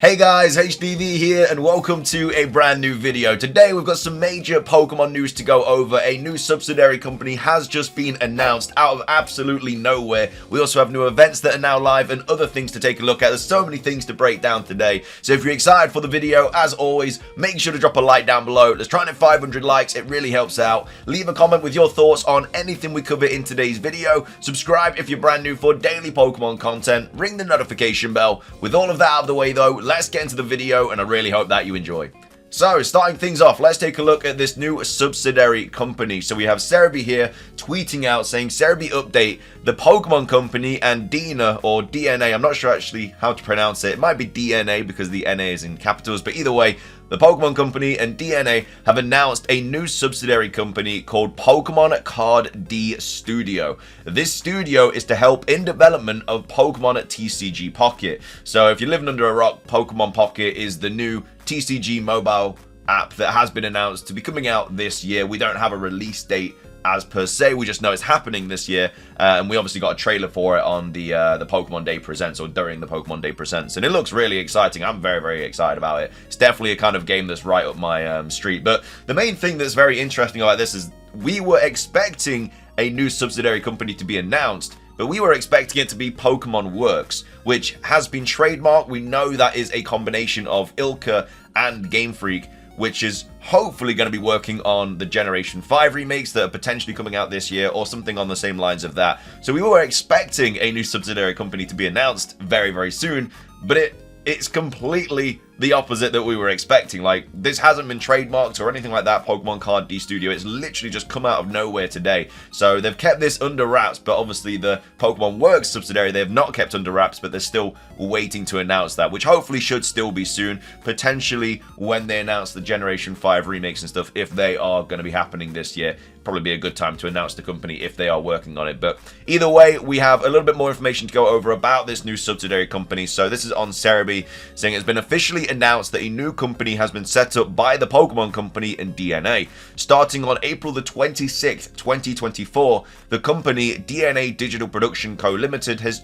Hey guys, HDvee here and welcome to a brand new video. Today we've got some major Pokemon news to go over. A new subsidiary company has just been announced out of absolutely nowhere. We also have new events that are now live and other things to take a look at. There's so many things to break down today. So if you're excited for the video, as always, make sure to drop a like down below. Let's try and hit 500 likes, it really helps out. Leave a comment with your thoughts on anything we cover in today's video. Subscribe if you're brand new for daily Pokemon content. Ring the notification bell. With all of that out of the way though, let's get into the video and I really hope that you enjoy. So, starting things off, let's take a look at this new subsidiary company. So we have HDvee here tweeting out saying, HDvee update, the Pokemon company and DNA, or DNA, I'm not sure actually how to pronounce it. It might be DNA because the NA is in capitals, but either way, the Pokemon company and DNA have announced a new subsidiary company called Pokemon Card D Studio. This studio is to help in development of Pokemon TCG Pocket. So if you're living under a rock, Pokemon Pocket is the new TCG mobile app that has been announced to be coming out this year. We don't have a release date as per se, we just know it's happening this year, and we obviously got a trailer for it on the Pokemon Day Presents, or during the Pokemon Day Presents, and it looks really exciting. I'm very excited about it. It's definitely a kind of game that's right up my street. But the main thing that's very interesting about this is we were expecting a new subsidiary company to be announced, but we were expecting it to be Pokemon Works, which has been trademarked. We know that is a combination of Ilka and Game Freak, which is hopefully going to be working on the Generation 5 remakes that are potentially coming out this year, or something on the same lines of that. So we were expecting a new subsidiary company to be announced very soon, but it's completely the opposite that we were expecting. Like, this hasn't been trademarked or anything like that, Pokemon Card D Studio. It's literally just come out of nowhere today. So they've kept this under wraps, but obviously the Pokemon Works subsidiary they have not kept under wraps, but they're still waiting to announce that, which hopefully should still be soon, potentially when they announce the Generation 5 remakes and stuff. If they are going to be happening this year, probably be a good time to announce the company if they are working on it. But either way, we have a little bit more information to go over about this new subsidiary company. So this is on HDvee saying it's been officially announced that a new company has been set up by the Pokemon company and DNA. Starting on April the 26th, 2024, the company DNA Digital Production Co. Limited has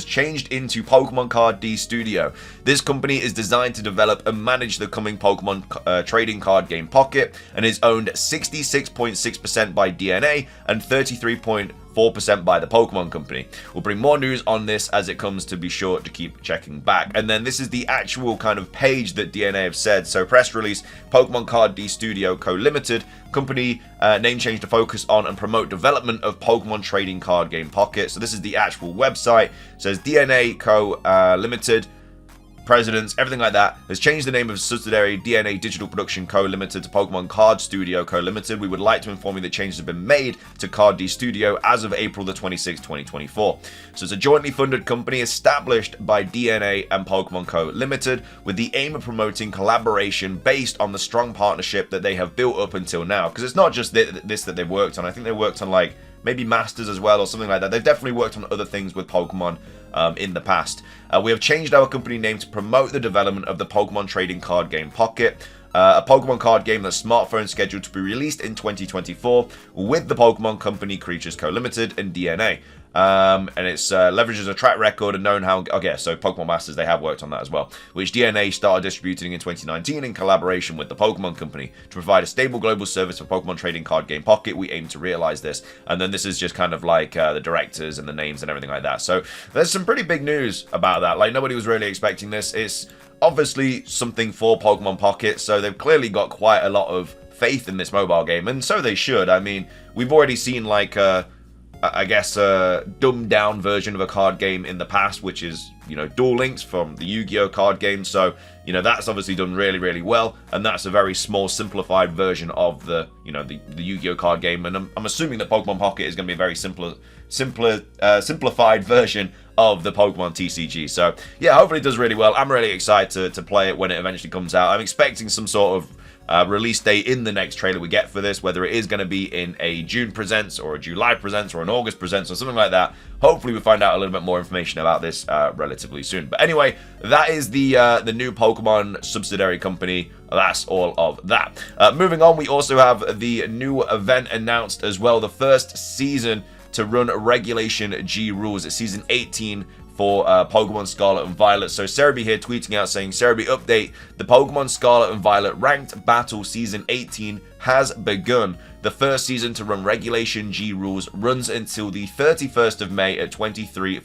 changed into Pokemon Card D Studio. This company is designed to develop and manage the coming Pokemon trading card game Pocket, and is owned 66.6% by DNA and 33.4% by the Pokemon Company. We'll bring more news on this as it comes, to be sure to keep checking back. And then this is the actual kind of page that DNA have said. So press release, Pokemon Card D Studio Co. Limited, company name change to focus on and promote development of Pokemon trading card game Pocket. So this is the actual website. It says DNA Co. Limited, presidents, everything like that, has changed the name of subsidiary DNA Digital Production Co. Limited to Pokemon Card Studio Co. Limited. We would like to inform you that changes have been made to Card D Studio as of April the 26th, 2024. So it's a jointly funded company established by DNA and Pokemon Co. Limited with the aim of promoting collaboration based on the strong partnership that they have built up until now. Because it's not just this that they've worked on. I think they worked on like maybe Masters as well, or something like that. They've definitely worked on other things with Pokemon in the past. We have changed our company name to promote the development of the Pokemon trading card game Pocket, a Pokemon card game that's smartphone scheduled to be released in 2024 with the Pokemon Company Creatures Co. Limited and DNA. And it's leverages a track record and known how. Okay, so Pokemon Masters, they have worked on that as well, which DNA started distributing in 2019 in collaboration with the Pokemon Company to provide a stable global service for Pokemon trading card game Pocket. We aim to realize this. And then this is just kind of like the directors and the names and everything like that. So there's some pretty big news about that. Like, nobody was really expecting this. It's obviously something for Pokemon Pocket, so they've clearly got quite a lot of faith in this mobile game, and so they should. I mean, we've already seen like I guess a dumbed down version of a card game in the past, which is, you know, Duel Links from the Yu-Gi-Oh card game. So, you know, that's obviously done really well, and that's a very small simplified version of the, you know, the Yu-Gi-Oh card game. And I'm assuming that Pokemon Pocket is going to be a very simplified version of the Pokemon TCG. So yeah, hopefully it does really well. I'm really excited to play it when it eventually comes out. I'm expecting some sort of release date in the next trailer we get for this, whether it is going to be in a June Presents or a July Presents or an August Presents or something like that. Hopefully we find out a little bit more information about this relatively soon. But anyway, that is the new Pokemon subsidiary company. That's all of that. Moving on, we also have the new event announced as well. The first season to run Regulation G rules. It's season 18 for Pokemon Scarlet and Violet. So HDvee here tweeting out saying, HDvee update, the Pokemon Scarlet and Violet ranked battle season 18 has begun. The first season to run Regulation G rules runs until the 31st of May at 23:59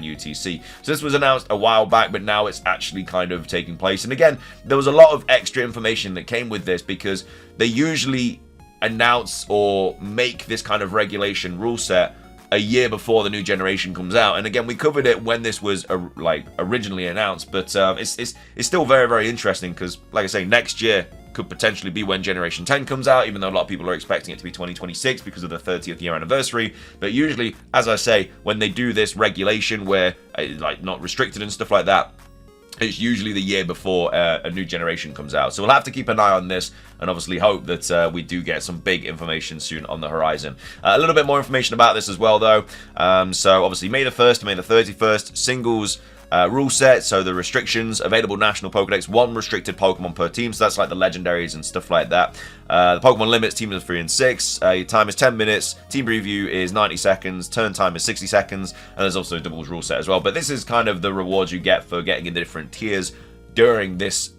UTC. So this was announced a while back, but now it's actually kind of taking place. And again, there was a lot of extra information that came with this, because they usually announce or make this kind of regulation rule set a year before the new generation comes out. And again, we covered it when this was originally announced, but it's still very, very interesting, because like I say, next year could potentially be when Generation 10 comes out, even though a lot of people are expecting it to be 2026 because of the 30th year anniversary. But usually, as I say, when they do this regulation where like not restricted and stuff like that, it's usually the year before a new generation comes out. So we'll have to keep an eye on this, and obviously hope that we do get some big information soon on the horizon. A little bit more information about this as well, though. So obviously May the 1st to May the 31st, singles rule set. So the restrictions: available national Pokedex, 1 restricted Pokemon per team. So that's like the legendaries and stuff like that. The Pokemon limits: teams of 3 and 6. Your time is 10 minutes. Team preview is 90 seconds. Turn time is 60 seconds. And there's also a doubles rule set as well. But this is kind of the rewards you get for getting in the different tiers during this,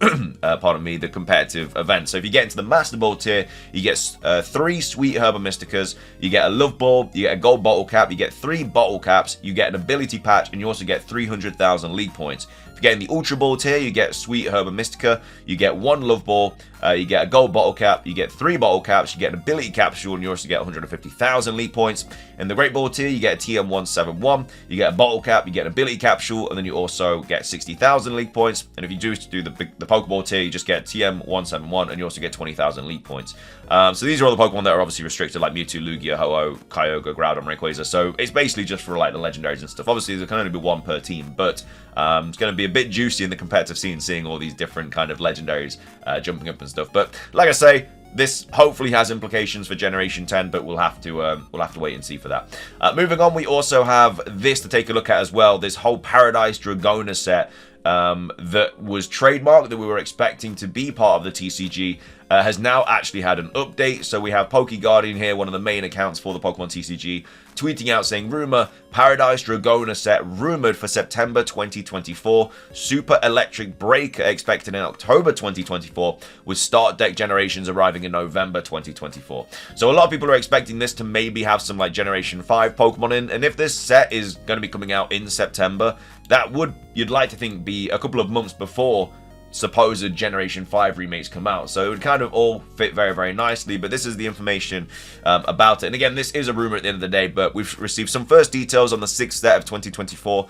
pardon me, the competitive event. So if you get into the Master Ball tier, you get 3 Sweet Herba Mysticas, you get a Love Ball, you get a Gold Bottle Cap, you get 3 Bottle Caps, you get an Ability Patch, and you also get 300,000 League Points. If you get in the Ultra Ball tier, you get Sweet Herba Mystica, you get 1 Love Ball, you get a Gold Bottle Cap, you get 3 Bottle Caps, you get an Ability Capsule, and you also get 150,000 League Points. In the Great Ball tier, you get a TM171, you get a Bottle Cap, you get an Ability Capsule, and then you also get 60,000 League Points. And if you do the Pokeball tier, you just get TM171, and you also get 20,000 League Points. So these are all the Pokemon that are obviously restricted, like Mewtwo, Lugia, Ho-Oh, Kyogre, Groudon, Rayquaza. So it's basically just for like the legendaries and stuff. Obviously, there can only be 1 per team, but it's going to be a bit juicy in the competitive scene, seeing all these different kind of legendaries jumping up and stuff. But like I say, this hopefully has implications for Generation 10, but we'll have to wait and see for that. Moving on, we also have this to take a look at as well. This whole Paradise Dragona set that was trademarked, that we were expecting to be part of the TCG, has now actually had an update. So we have PokeGuardian here, one of the main accounts for the Pokemon TCG, tweeting out saying, rumor, Paradise Dragona set rumored for September 2024, Super Electric Breaker expected in October 2024, with start deck generations arriving in November 2024. So a lot of people are expecting this to maybe have some like Generation 5 Pokemon in, and if this set is going to be coming out in September, that would, you'd like to think, be a couple of months before supposed Generation 5 remakes come out. So it would kind of all fit very, very nicely, but this is the information about it. And again, this is a rumor at the end of the day, but we've received some first details on the 6th set of 2024,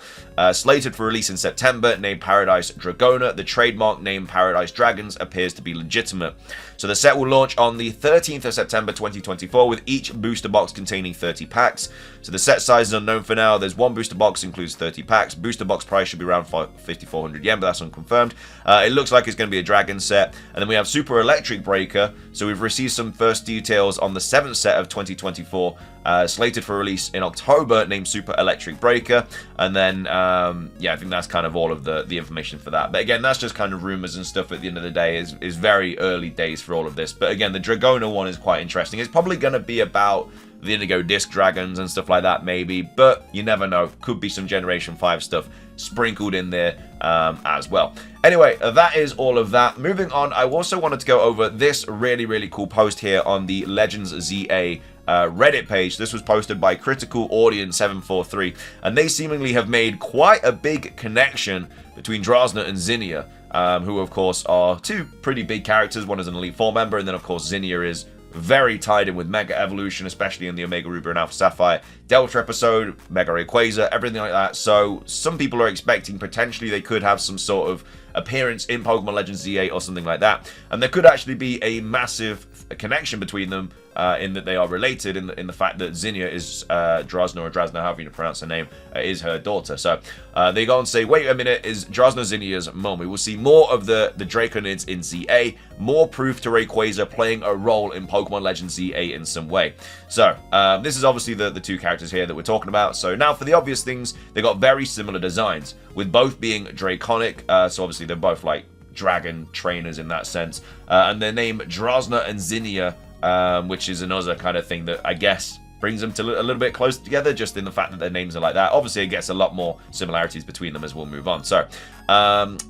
slated for release in September, named Paradise Dragona. The trademark name Paradise Dragons appears to be legitimate. So the set will launch on the 13th of September 2024, with each booster box containing 30 packs. So the set size is unknown for now. There's 1 booster box, includes 30 packs. Booster box price should be around 5,400 yen, but that's unconfirmed. It looks like it's going to be a dragon set. And then we have Super Electric Breaker. So we've received some first details on the 7th set of 2024, slated for release in October, named Super Electric Breaker. And then, yeah, I think that's kind of all of the information for that. But again, that's just kind of rumors and stuff at the end of the day. Is very early days for all of this. But again, the Dragona one is quite interesting. It's probably going to be about the Indigo Disc Dragons and stuff like that, maybe, but you never know. Could be some Generation 5 stuff sprinkled in there as well. Anyway, that is all of that. Moving on, I also wanted to go over this really, really cool post here on the Legends ZA Reddit page. This was posted by Critical Audience 743, and they seemingly have made quite a big connection between Drosna and Zinnia, who of course are 2 pretty big characters. One is an Elite Four member, and then of course Zinnia is very tied in with Mega Evolution, especially in the Omega Ruby and Alpha Sapphire Delta episode, Mega Rayquaza, everything like that. So some people are expecting potentially they could have some sort of appearance in Pokemon Legends Z8 or something like that. And there could actually be a massive connection between them, in that they are related, in the fact that Zinnia is Drosna, or Drasna, however you pronounce her name, is her daughter. So they go and say, wait a minute, is Drosna Zinnia's mom? We will see more of the Draconids in ZA, more proof to Rayquaza playing a role in Pokemon Legends Z8 in some way. So this is obviously the 2 characters here that we're talking about. So now for the obvious things, they got very similar designs, with both being Draconic. So obviously they're both like dragon trainers in that sense, and their name Drosna and Zinnia, which is another kind of thing that I guess brings them to a little bit closer together, just in the fact that their names are like that. Obviously, it gets a lot more similarities between them as we'll move on. So,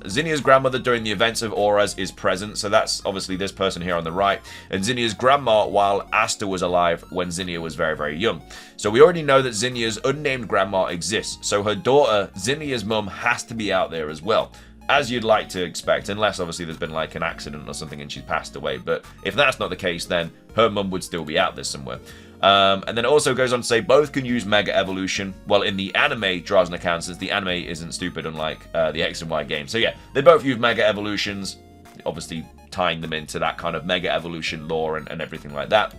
Zinnia's grandmother during the events of Auras is present, so that's obviously this person here on the right, and Zinnia's grandma while Asta was alive when Zinnia was very, very young. So we already know that Zinnia's unnamed grandma exists, so her daughter, Zinnia's mum, has to be out there as well. As you'd like to expect, unless obviously there's been like an accident or something and she's passed away. But if that's not the case, then her mum would still be out there somewhere. And then it also goes on to say both can use Mega Evolution. Well, in the anime, Drosna counts, as the anime isn't stupid unlike the X and Y game. So yeah, they both use Mega Evolutions, obviously tying them into that kind of Mega Evolution lore and everything like that.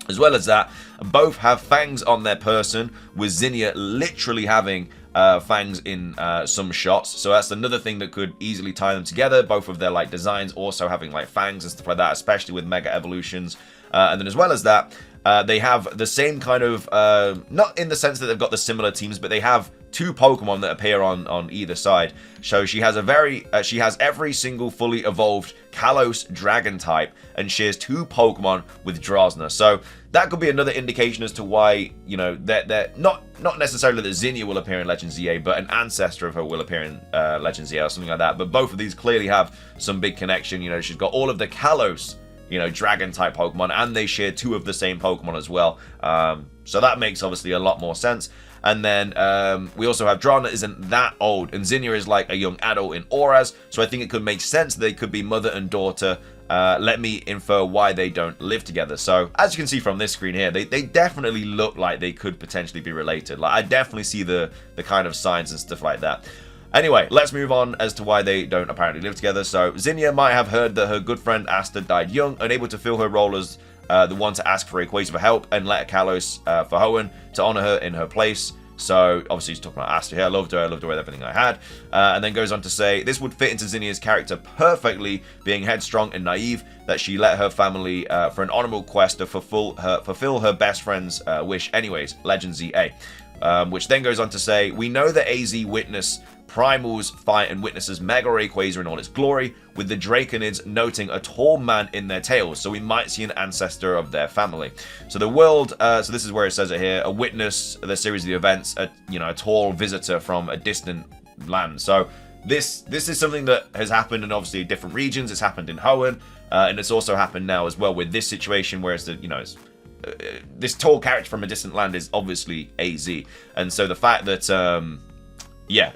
As well as that, both have fangs on their person, with Zinnia literally having fangs in some shots. So that's another thing that could easily tie them together. Both of their like designs also having like fangs and stuff like that, especially with Mega Evolutions. And then as well as that, they have the same kind of, not in the sense that they've got the similar teams, but they have two Pokemon that appear on either side. So she has she has every single fully evolved Kalos Dragon type, and shares two Pokemon with Drosna. So that could be another indication as to why, you know, they're not necessarily that Zinnia will appear in Legend ZA, but an ancestor of her will appear in Legend ZA or something like that. But both of these clearly have some big connection. You know, she's got all of the Kalos, you know, dragon type Pokemon, and they share two of the same Pokemon as well. So that makes obviously a lot more sense. And then we also have Drosna isn't that old, and Zinnia is like a young adult in Auras, so I think it could make sense they could be mother and daughter. Let me infer why they don't live together. So as you can see from this screen here, they definitely look like they could potentially be related. Like I definitely see the kind of signs and stuff like that. Anyway, let's move on as to why they don't apparently live together. So Zinnia might have heard that her good friend Asta died young, unable to fill her role as the one to ask for Rayquaza for help, and let Kalos for Hoenn to honor her in her place. So obviously he's talking about Asta here. I loved her with everything I had. And then goes on to say, this would fit into Zinnia's character perfectly, being headstrong and naive, that she let her family for an honorable quest to fulfill her best friend's wish anyways, Legend ZA. Which then goes on to say, we know that AZ witnessed Primal's fight and witnesses Mega Rayquaza in all its glory, with the Draconids noting a tall man in their tails, so we might see an ancestor of their family. So the world, so this is where it says it here, a witness the series of the events, a tall visitor from a distant land. So this is something that has happened in obviously different regions. It's happened in Hoenn, and it's also happened now as well with this situation, whereas this tall character from a distant land is obviously AZ, and so the fact that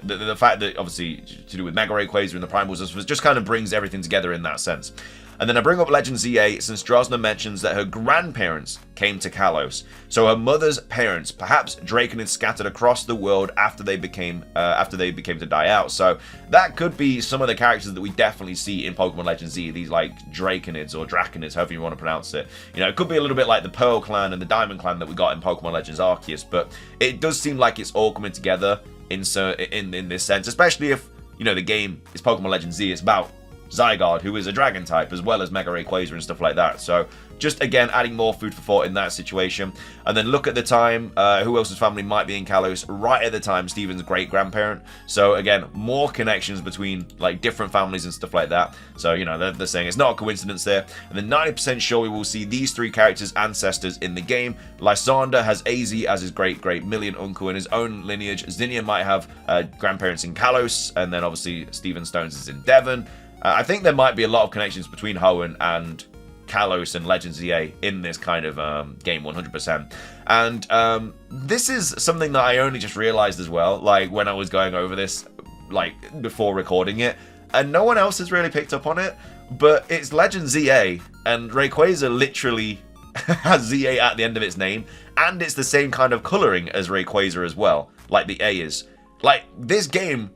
the fact that obviously to do with Mega Rayquaza and the Primals just kind of brings everything together in that sense. And then I bring up Legend ZA since Drosna mentions that her grandparents came to Kalos. So her mother's parents, perhaps Draconids scattered across the world after they became to die out. So that could be some of the characters that we definitely see in Pokemon Legend Z, these like Draconids or Draconids, however you want to pronounce it. You know, it could be a little bit like the Pearl Clan and the Diamond Clan that we got in Pokemon Legends Arceus, but it does seem like it's all coming together in this sense, especially if, you know, the game is Pokemon Legend Z. It's about Zygarde, who is a dragon type, as well as Mega Rayquaza and stuff like that. So just again adding more food for thought in that situation. And then look at the time, who else's family might be in Kalos? Right at the time, Steven's great grandparent. So again, more connections between like different families and stuff like that. So, you know, they're saying it's not a coincidence there. And then 90% sure we will see these three characters' ancestors in the game. Lysander has AZ as his great million uncle in his own lineage. Zinnia might have grandparents in Kalos, and then obviously Steven Stones is in Devon. I think there might be a lot of connections between Hoenn and Kalos and Legend ZA in this kind of game, 100%. And this is something that I only just realized as well, like when I was going over this, like before recording it, and no one else has really picked up on it, but it's Legend ZA, and Rayquaza literally has ZA at the end of its name, and it's the same kind of coloring as Rayquaza as well, like the A is. Like, this game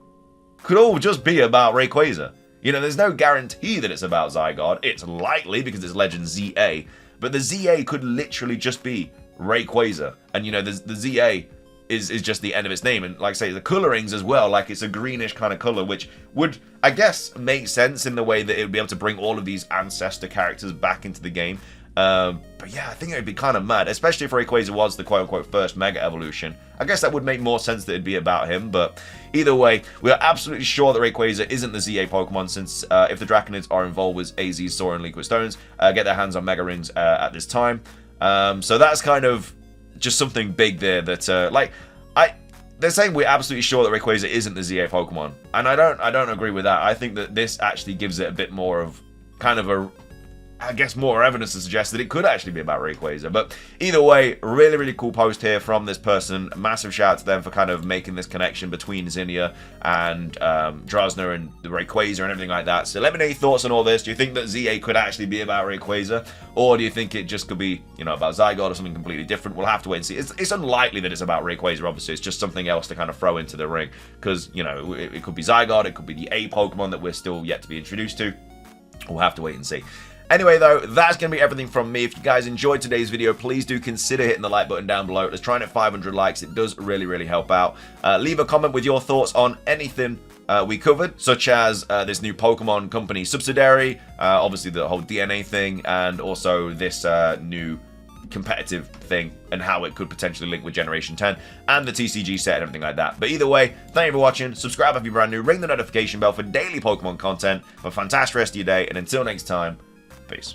could all just be about Rayquaza. You know, there's no guarantee that it's about Zygarde. It's likely because it's Legend ZA. But the ZA could literally just be Rayquaza. And, you know, the ZA is just the end of its name. And like I say, the colorings as well, like it's a greenish kind of color, which would, I guess, make sense in the way that it would be able to bring all of these ancestor characters back into the game. But yeah, I think it would be kind of mad, especially if Rayquaza was the quote-unquote first Mega Evolution. I guess that would make more sense that it'd be about him, but either way, we are absolutely sure that Rayquaza isn't the ZA Pokemon, since if the Draconids are involved with AZ's Soaring Liquid Stones, get their hands on Mega Rings at this time. So that's kind of just something big there that they're saying we're absolutely sure that Rayquaza isn't the ZA Pokemon, and I don't agree with that. I think that this actually gives it a bit more of kind of a, I guess, more evidence to suggest that it could actually be about Rayquaza. But either way, really, really cool post here from this person. Massive shout out to them for kind of making this connection between Zinnia and Drosna and the Rayquaza and everything like that. So let me know your thoughts on all this. Do you think that ZA could actually be about Rayquaza? Or do you think it just could be, you know, about Zygarde or something completely different? We'll have to wait and see. It's unlikely that it's about Rayquaza, obviously. It's just something else to kind of throw into the ring. Because, you know, it could be Zygarde, it could be the A Pokemon that we're still yet to be introduced to. We'll have to wait and see. Anyway, though, that's going to be everything from me. If you guys enjoyed today's video, please do consider hitting the like button down below. Let's try and hit 500 likes. It does really, really help out. Leave a comment with your thoughts on anything we covered, such as this new Pokemon company Subsidiary, obviously the whole DNA thing, and also this new competitive thing and how it could potentially link with Generation 10 and the TCG set and everything like that. But either way, thank you for watching. Subscribe if you're brand new. Ring the notification bell for daily Pokemon content. Have a fantastic rest of your day, and until next time, peace.